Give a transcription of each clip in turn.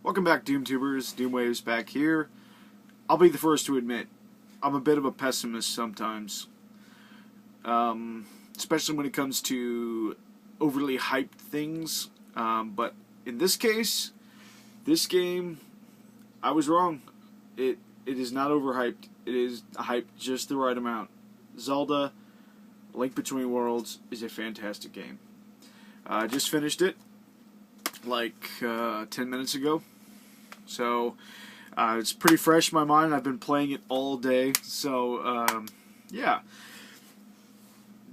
Welcome back, DoomTubers. Doomwaves back here. I'll be the first to admit, I'm a bit of a pessimist sometimes. Especially when it comes to overly hyped things. But in this case, this game, I was wrong. It is not overhyped. It is hyped just the right amount. Zelda, Link Between Worlds is a fantastic game. I just finished it like 10 minutes ago. So it's pretty fresh in my mind. I've been playing it all day. So yeah.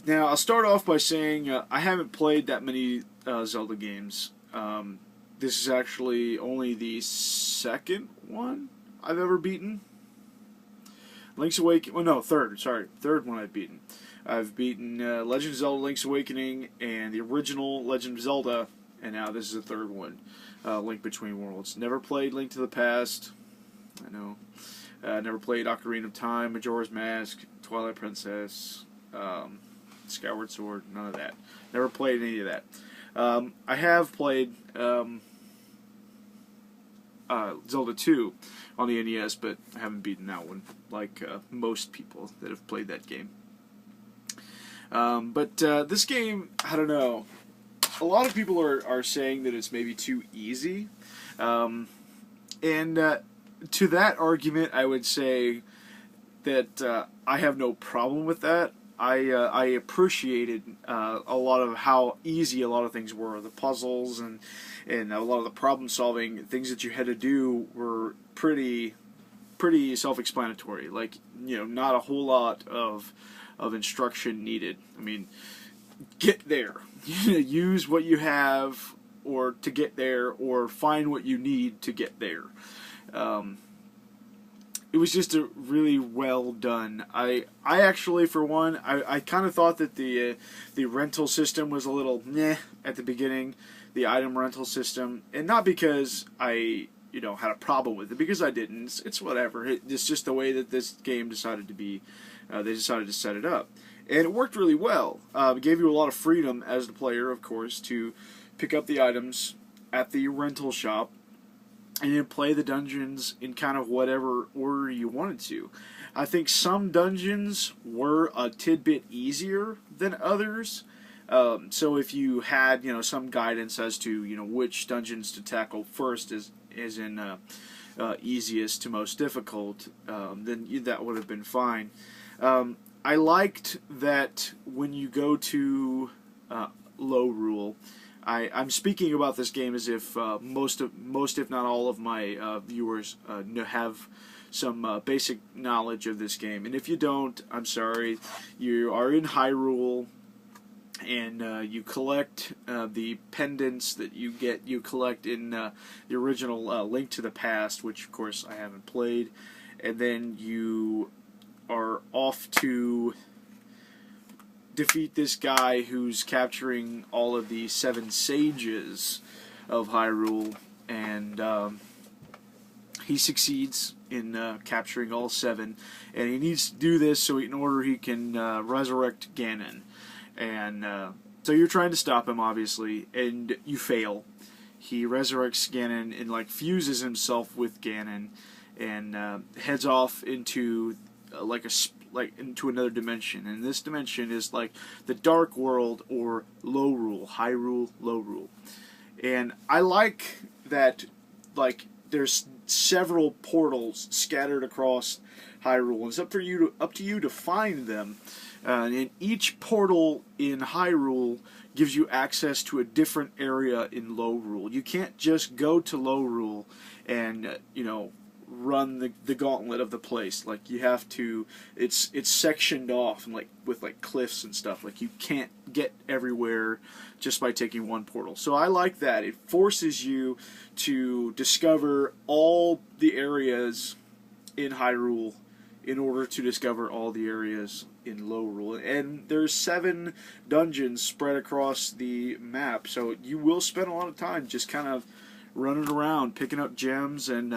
Now I'll start off by saying I haven't played that many Zelda games. This is actually only the second one I've ever beaten. Link's Awakening. Well, no, third. Sorry, third one I've beaten. I've beaten Legend of Zelda: Link's Awakening and the original Legend of Zelda, and now this is the third one, Link Between Worlds. Never played Link to the Past. I know. Never played Ocarina of Time, Majora's Mask, Twilight Princess, Skyward Sword. None of that. Never played any of that. I have played Zelda 2 on the NES, but I haven't beaten that one like most people that have played that game. But this game, I don't know. A lot of people are saying that it's maybe too easy. And to that argument, I would say that I have no problem with that. I appreciated a lot of how easy a lot of things were. The puzzles and a lot of the problem-solving things that you had to do were pretty self-explanatory. Like, you know, not a whole lot of instruction needed. I mean, get there. Use what you have or to get there, or find what you need to get there. It was just a really well done. I actually, for one, I kind of thought that the rental system was a little meh at the beginning, the item rental system, and not because I had a problem with it, because I didn't. It's whatever. It's just the way that this game decided to be. They decided to set it up, and it worked really well. It gave you a lot of freedom as the player, of course, to pick up the items at the rental shop and then play the dungeons in kind of whatever order you wanted to. I think some dungeons were a tidbit easier than others. So if you had some guidance as to which dungeons to tackle first, as in easiest to most difficult, then that would have been fine. I liked that when you go to low rule. I'm speaking about this game as if most if not all of my viewers have some basic knowledge of this game, and if you don't, I'm sorry. You are in Hyrule, and you collect the pendants that you collect in the original Link to the Past, which of course I haven't played, and then you are off to defeat this guy who's capturing all of the 7 sages of Hyrule, and he succeeds in capturing all 7, and he needs to do this in order he can resurrect Ganon. And so you're trying to stop him, obviously, and you fail. He resurrects Ganon and fuses himself with Ganon, and heads off into into another dimension. And this dimension is like the Dark World, or Low Rule, Hyrule, Low Rule. And I like that there's several portals scattered across Hyrule. It's up to you to find them. And each portal in Hyrule gives you access to a different area in Low Rule. You can't just go to Low Rule and run the gauntlet of the place. You have to. It's sectioned off and with cliffs and stuff. You can't get everywhere just by taking one portal. So I like that. It forces you to discover all the areas in Hyrule in order to discover all the areas in Low Rule. And there's 7 dungeons spread across the map, so you will spend a lot of time just kind of running around, picking up gems, and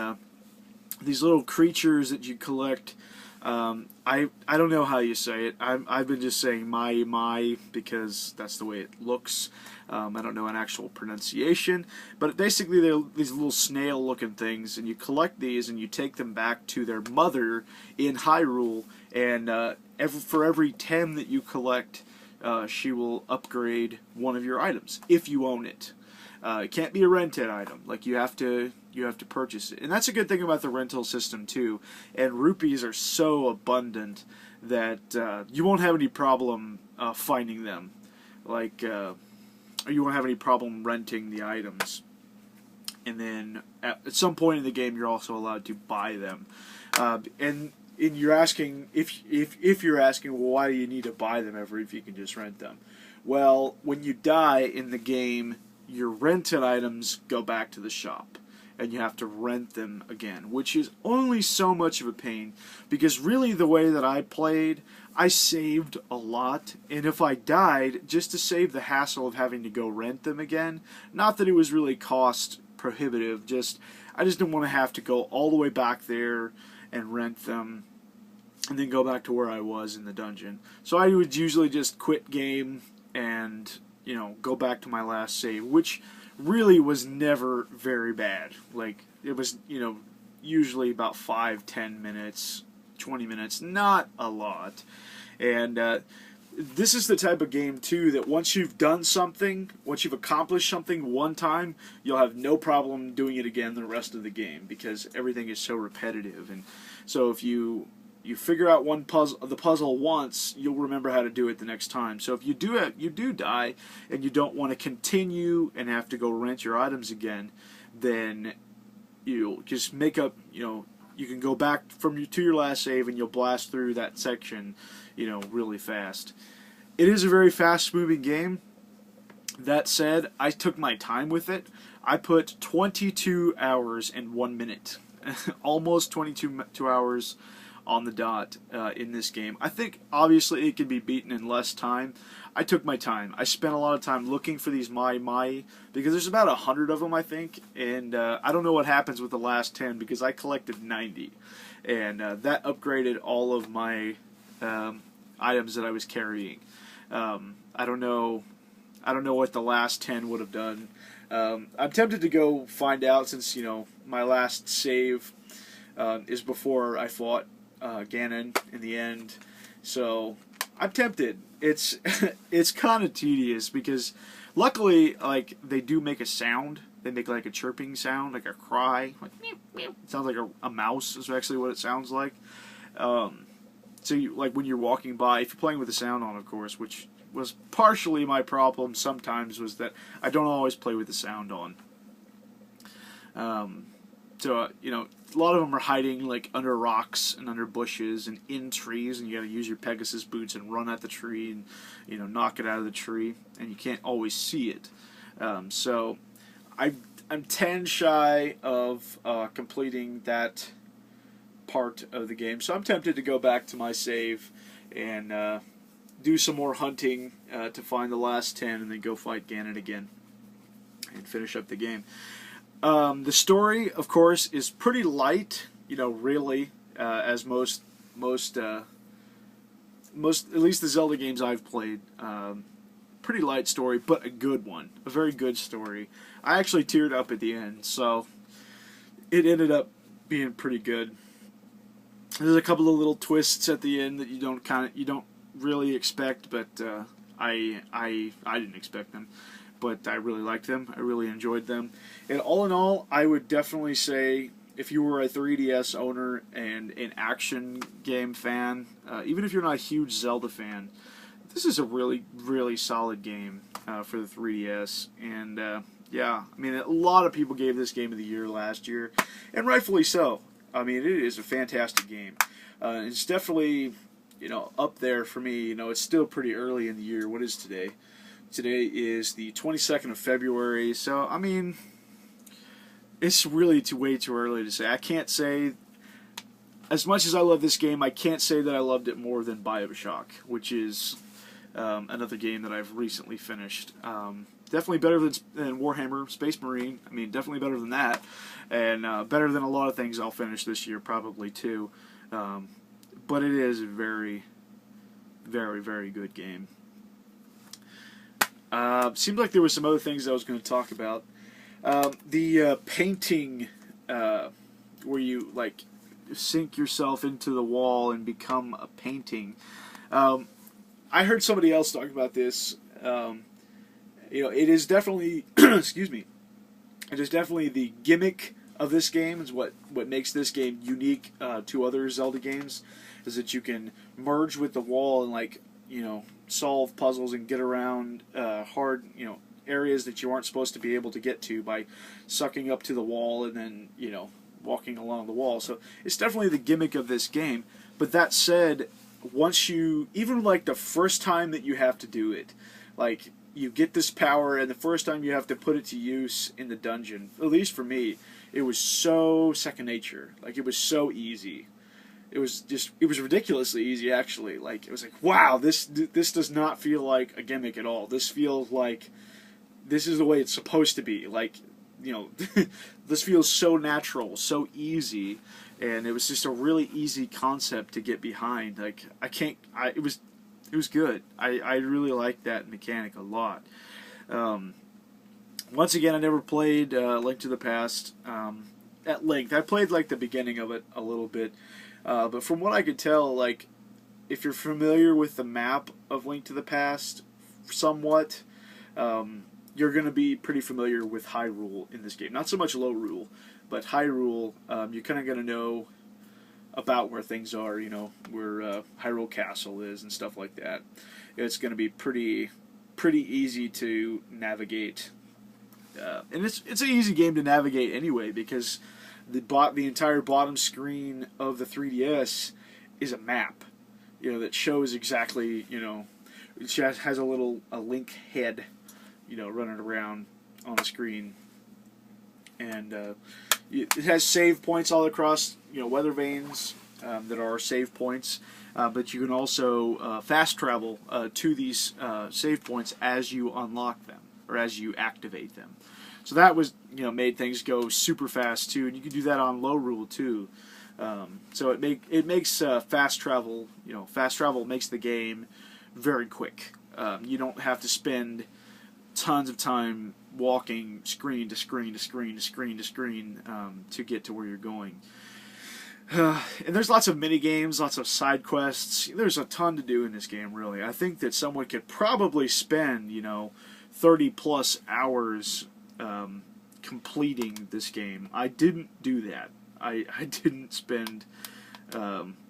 these little creatures that you collect I don't know how you say it. I've been just saying my because that's the way it looks. I don't know an actual pronunciation, but basically they're these little snail-looking things, and you collect these and you take them back to their mother in Hyrule, and for every 10 that you collect, she will upgrade one of your items if you own it. It can't be a rented item. Like you have to purchase it, and that's a good thing about the rental system too. And rupees are so abundant that you won't have any problem finding them. Like you won't have any problem renting the items. And then at some point in the game, you're also allowed to buy them. And you're asking if you're asking, well, why do you need to buy them ever if you can just rent them? Well, when you die in the game, your rented items go back to the shop, and you have to rent them again, which is only so much of a pain, because really the way that I played, I saved a lot, and if I died, just to save the hassle of having to go rent them again, not that it was really cost prohibitive, I just didn't want to have to go all the way back there and rent them, and then go back to where I was in the dungeon. So I would usually just quit game and, you know, go back to my last save, which really was never very bad. Like, it was, you know, usually about 5, 10 minutes, 20 minutes, not a lot. And this is the type of game, too, that once you've done something, once you've accomplished something one time, you'll have no problem doing it again the rest of the game, because everything is so repetitive. And so if you figure out the puzzle once, you'll remember how to do it the next time. So if you do die, and you don't want to continue and have to go rent your items again, then you'll just make up, you know, you can go back to your last save, and you'll blast through that section, you know, really fast. It is a very fast-moving game. That said, I took my time with it. I put 22 hours and 1 minute. Almost 22 hours on the dot in this game. I think obviously it can be beaten in less time. I took my time. I spent a lot of time looking for these Mai, because there's about 100 of them, I think, and I don't know what happens with the last 10, because I collected 90, and that upgraded all of my items that I was carrying. I don't know what the last 10 would have done. I'm tempted to go find out, since, you know, my last save is before I fought Ganon in the end, so I'm tempted. It's it's kind of tedious, because luckily, like, they do make a sound. They make like a chirping sound, like a cry, like meow, meow. It sounds like a mouse is actually what it sounds like. So you, like when you're walking by, if you're playing with the sound on, of course, which was partially my problem sometimes, was that I don't always play with the sound on. So, you know, a lot of them are hiding, like, under rocks and under bushes and in trees, and you gotta use your Pegasus boots and run at the tree and, you know, knock it out of the tree, and you can't always see it. So, I'm 10 shy of completing that part of the game, so I'm tempted to go back to my save and do some more hunting to find the last 10, and then go fight Ganon again and finish up the game. The story, of course, is pretty light, you know, really, as most, at least the Zelda games I've played. Pretty light story, but a good one. A very good story. I actually teared up at the end, so it ended up being pretty good. There's a couple of little twists at the end that you don't really expect, but I didn't expect them. But I really liked them. I really enjoyed them. And all in all, I would definitely say, if you were a 3DS owner and an action game fan, even if you're not a huge Zelda fan, this is a really, really solid game for the 3DS. And yeah, I mean, a lot of people gave this game of the year last year, and rightfully so. I mean, it is a fantastic game. It's definitely, you know, up there for me. You know, it's still pretty early in the year. What is today? Today is the 22nd of February, so, I mean, it's really way too early to say. I can't say, as much as I love this game, I can't say that I loved it more than Bioshock, which is another game that I've recently finished. Definitely better than Warhammer Space Marine. I mean, definitely better than that, and better than a lot of things I'll finish this year, probably, too. but it is a very, very, very good game. Seemed like there were some other things I was going to talk about. The painting, where you like sink yourself into the wall and become a painting. I heard somebody else talk about this. It is definitely excuse me. It is definitely the gimmick of this game. Is what makes this game unique to other Zelda games. Is that you can merge with the wall and solve puzzles and get around hard areas that you aren't supposed to be able to get to by sucking up to the wall and then walking along the wall. So it's definitely the gimmick of this game. But that said, once even the first time that you have to do it, you get this power, and the first time you have to put it to use in the dungeon, at least for me, it was so second nature. It was so easy. It was ridiculously easy, actually. It was wow, this does not feel like a gimmick at all. This feels like this is the way it's supposed to be. This feels so natural, so easy, and it was just a really easy concept to get behind. It was good. I really liked that mechanic a lot. Once again, I never played Link to the Past at length. I played the beginning of it a little bit. But from what I could tell, if you're familiar with the map of Link to the Past, somewhat, you're going to be pretty familiar with Hyrule in this game. Not so much Lorule, but Hyrule, you're kind of going to know about where things are, where Hyrule Castle is and stuff like that. It's going to be pretty easy to navigate. And it's an easy game to navigate anyway, because the entire bottom screen of the 3DS is a map, that shows exactly, it has a Link head, running around on the screen, and it has save points all across, weather vanes that are save points, but you can also fast travel to these save points as you unlock them or as you activate them. So that was, made things go super fast too, and you can do that on Lorule too. So it makes fast travel. Fast travel makes the game very quick. You don't have to spend tons of time walking screen to screen to screen to screen to screen to get to where you're going. And there's lots of mini games, lots of side quests. There's a ton to do in this game, really. I think that someone could probably spend 30 plus hours completing this game. I didn't do that. I didn't spend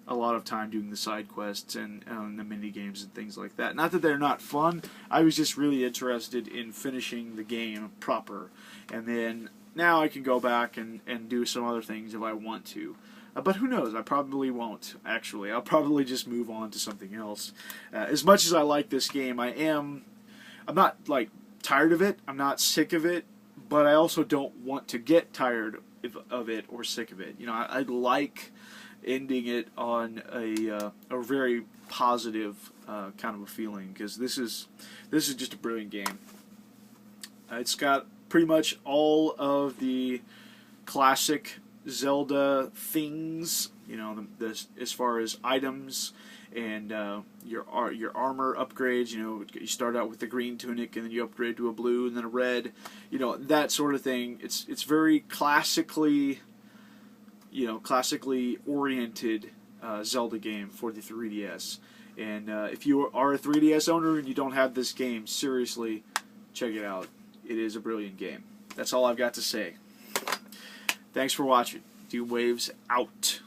a lot of time doing the side quests and the mini games and things like that. Not that they're not fun. I was just really interested in finishing the game proper, and then now I can go back and do some other things if I want to. But who knows? I probably won't, actually. I'll probably just move on to something else. As much as I like this game, I'm not tired of it. I'm not sick of it. But I also don't want to get tired of it or sick of it. I like ending it on a very positive kind of a feeling, because this is just a brilliant game. It's got pretty much all of the classic Zelda things, as far as items and your armor upgrades. You start out with the green tunic, and then you upgrade to a blue, and then a red. That sort of thing. It's very classically oriented Zelda game for the 3DS. And if you are a 3DS owner and you don't have this game, seriously, check it out. It is a brilliant game. That's all I've got to say. Thanks for watching. D Waves out.